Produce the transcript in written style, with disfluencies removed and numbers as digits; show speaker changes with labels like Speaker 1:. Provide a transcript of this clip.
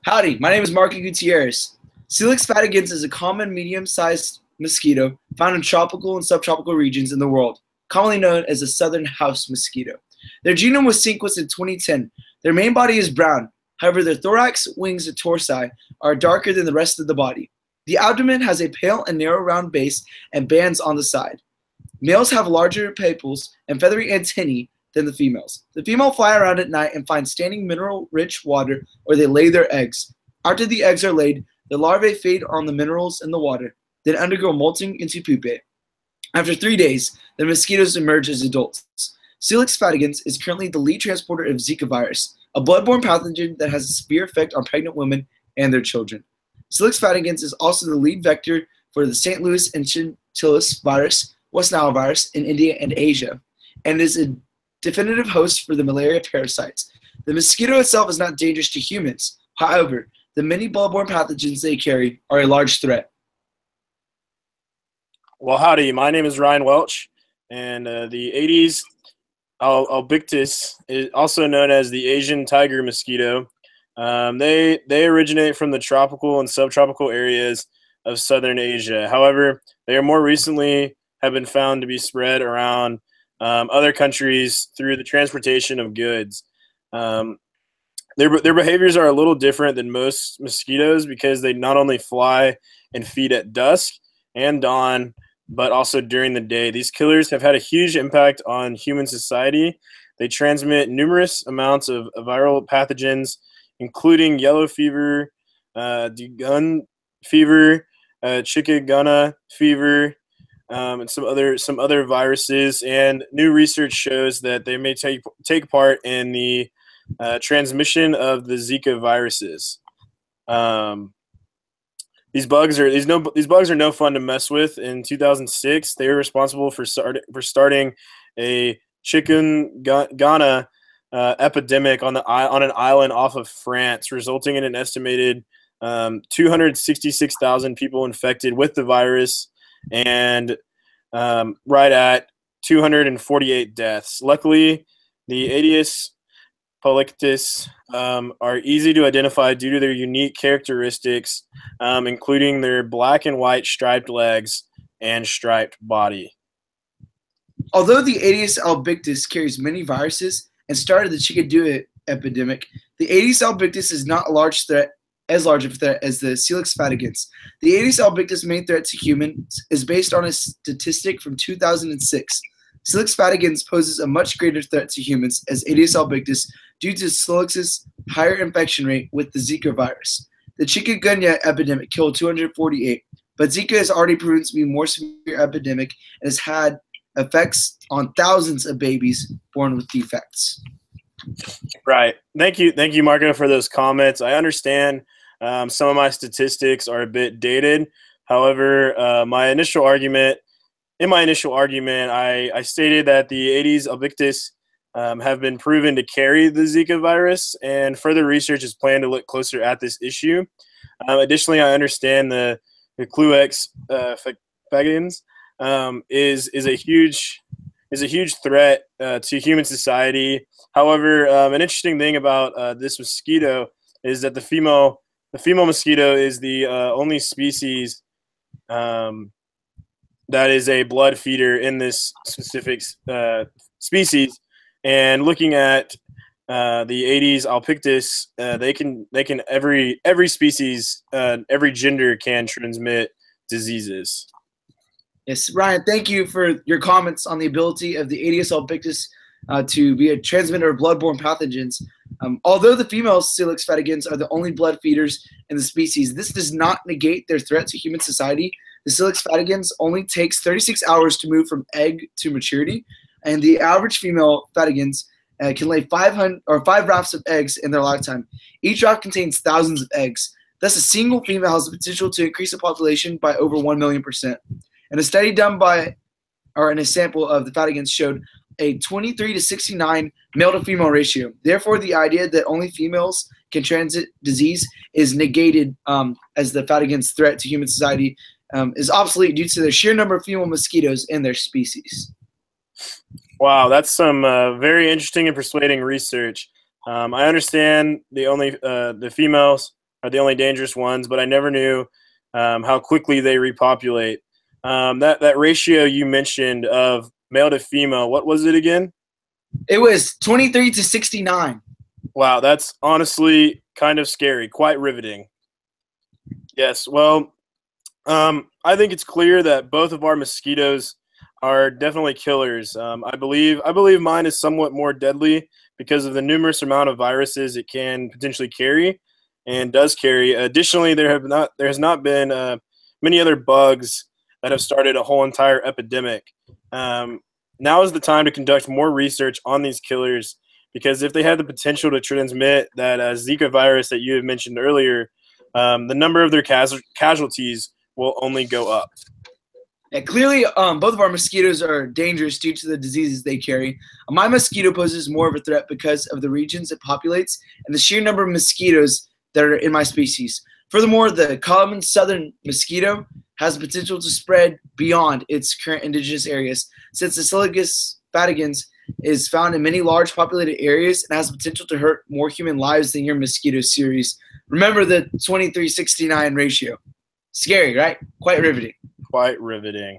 Speaker 1: Howdy, my name is Marco Gutierrez. Celix fatigans is a common medium-sized mosquito found in tropical and subtropical regions in the world, commonly known as the southern house mosquito. Their genome was sequenced in 2010. Their main body is brown. However, their thorax, wings, and torsi are darker than the rest of the body. The abdomen has a pale and narrow round base and bands on the side. Males have larger papillae and feathery antennae than the females. The females fly around at night and find standing mineral-rich water where they lay their eggs. After the eggs are laid, the larvae feed on the minerals in the water, then undergo molting into pupae. After 3 days, the mosquitoes emerge as adults. Celix fatigans is currently the lead transporter of Zika virus, a bloodborne pathogen that has a severe effect on pregnant women and their children. Celix fatigans is also the lead vector for the St. Louis encephalitis virus, West Nile virus in India and Asia, and is a definitive host for the malaria parasites. The mosquito itself is not dangerous to humans. However, the many bloodborne pathogens they carry are a large threat.
Speaker 2: Well, howdy. My name is Ryan Welch, and the Aedes albicus is also known as the Asian tiger mosquito. They originate from the tropical and subtropical areas of southern Asia. However, they are more recently have been found to be spread around other countries through the transportation of goods. Their behaviors are a little different than most mosquitoes because they not only fly and feed at dusk and dawn, but also during the day. These killers have had a huge impact on human society. They transmit numerous amounts of viral pathogens, including yellow fever, dengue fever, chikungunya fever, and some other viruses. And new research shows that they may take part in the transmission of the Zika viruses. These bugs are no fun to mess with. In 2006, they were responsible for starting a chikungunya epidemic on an island off of France, resulting in an estimated 266,000 people infected with the virus, and right at 248 deaths. Luckily, the Aedes albicus are easy to identify due to their unique characteristics, including their black and white striped legs and striped body.
Speaker 1: Although the Aedes albicus carries many viruses and started the chikungunya epidemic, the Aedes albicus is not as large a threat as the Celix fatigans. The Aedes albicus' main threat to humans is based on a statistic from 2006. Celix fatigans poses a much greater threat to humans as Aedes albicus due to Celix's higher infection rate with the Zika virus. The chikungunya epidemic killed 248, but Zika has already proven to be a more severe epidemic and has had effects on thousands of babies born with defects.
Speaker 2: Right. Thank you, Marco, for those comments. I understand some of my statistics are a bit dated. However, in my initial argument, I stated that the Aedes albicus have been proven to carry the Zika virus, and further research is planned to look closer at this issue. Additionally, I understand the Celix fatigans is a huge threat to human society. However, an interesting thing about this mosquito is that the female mosquito is the only species that is a blood feeder in this specific species. And looking at the Aedes albicus, every species, every gender can transmit diseases.
Speaker 1: Yes, Ryan, thank you for your comments on the ability of the Aedes albicus to be a transmitter of bloodborne pathogens. Although the female Celix fatigans are the only blood feeders in the species, this does not negate their threat to human society. The Celix fatigans only takes 36 hours to move from egg to maturity, and the average female fatigans can lay 5 rafts of eggs in their lifetime. Each raft contains thousands of eggs. Thus, a single female has the potential to increase the population by over 1,000,000%. And a study done in a sample of the fatigans showed a 23 to 69 male to female ratio. Therefore, the idea that only females can transmit disease is negated as the fatigans' threat to human society is obsolete due to the sheer number of female mosquitoes in their species.
Speaker 2: Wow, that's some very interesting and persuading research. I understand the females are the only dangerous ones, but I never knew how quickly they repopulate. That ratio you mentioned of male to female, what was it again?
Speaker 1: It was 23 to 69.
Speaker 2: Wow, that's honestly kind of scary, quite riveting. Yes, well, I think it's clear that both of our mosquitoes are definitely killers. I believe mine is somewhat more deadly because of the numerous amount of viruses it can potentially carry and does carry. Additionally, there has not been many other bugs that have started a whole entire epidemic. Now is the time to conduct more research on these killers because if they have the potential to transmit that Zika virus that you had mentioned earlier, the number of their casualties will only go up.
Speaker 1: Yeah, clearly, both of our mosquitoes are dangerous due to the diseases they carry. My mosquito poses more of a threat because of the regions it populates and the sheer number of mosquitoes that are in my species. Furthermore, the common southern mosquito has the potential to spread beyond its current indigenous areas, since the Silicus fatigans is found in many large populated areas and has the potential to hurt more human lives than your mosquito series. Remember the 2369 ratio. Scary, right? Quite riveting.
Speaker 2: Quite riveting.